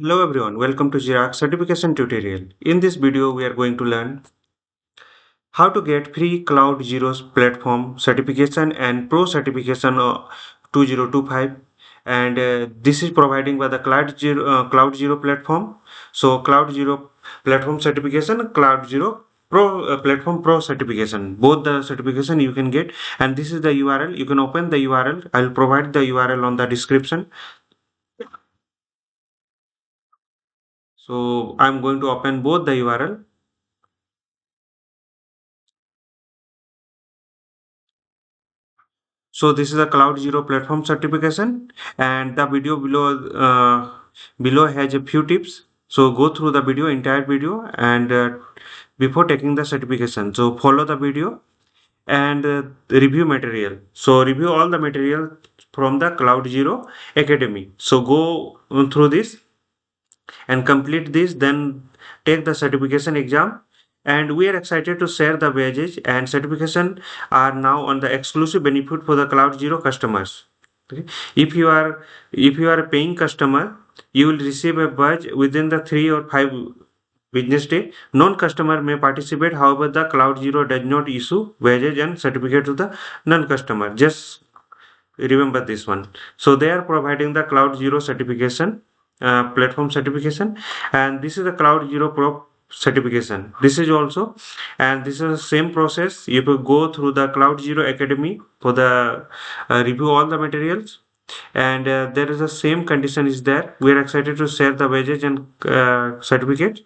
Hello everyone, welcome to Chirag certification tutorial. In this video, we are going to learn how to get free CloudZero's platform certification and pro certification 2025, and this is providing by the CloudZero platform. So CloudZero platform certification, CloudZero Pro platform pro certification, both the certification you can get, and this is the URL. You can open the URL. I'll provide the URL on the description. So I'm going to open both the URL. So this is a CloudZero platform certification, and the video below has a few tips. So go through the video, entire video, and before taking the certification. So follow the video and review material. So review all the material from the CloudZero Academy. So go through this and complete this, then take the certification exam. And we are excited to share the badges and certification are now on the exclusive benefit for the CloudZero customers. Okay. If you are a paying customer, you will receive a badge within the 3 or 5 business day. Non-customer may participate, however, the CloudZero does not issue badges and certificate to the non-customer. Just remember this one. So they are providing the CloudZero certification, platform certification, and this is the CloudZero Pro certification. This is also, and this is the same process. You will go through the CloudZero Academy for the review all the materials, and there is the same condition is there. We are excited to share the badges and certificate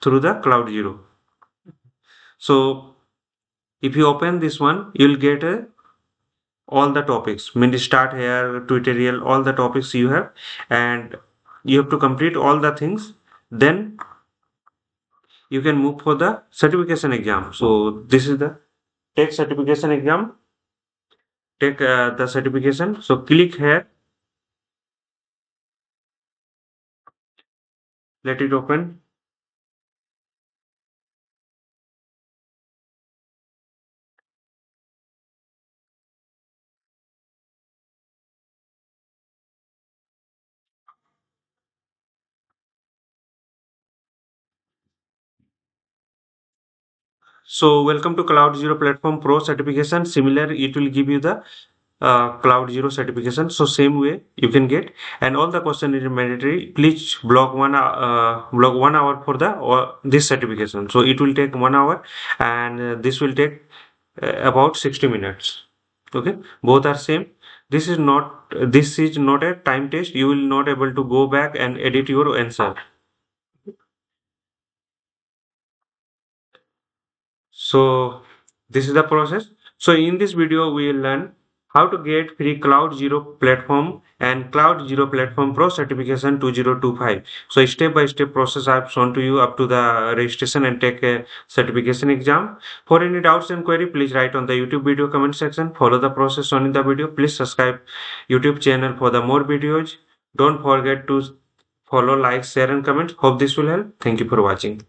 through the CloudZero. So if you open this one, you'll get a all the topics, mean start here, tutorial, all the topics you have, and you have to complete all the things, then you can move for the certification exam. So this is the take certification exam, take the certification. So click here, let it open. So welcome to CloudZero Platform Pro certification. Similar, it will give you the CloudZero certification. So same way you can get, and all the question is mandatory. Please block 1 hour for the this certification. So it will take 1 hour, and this will take about 60 minutes. Okay, both are same. This is not a time test. You will not able to go back and edit your answer. So this is the process. So in this video, we will learn how to get free CloudZero platform and CloudZero platform pro certification 2025. So step by step process I have shown to you up to the registration and take a certification exam. For any doubts and query, please write on the YouTube video comment section. Follow the process shown in the video. Please subscribe YouTube channel for the more videos. Don't forget to follow, like, share and comment. Hope this will help. Thank you for watching.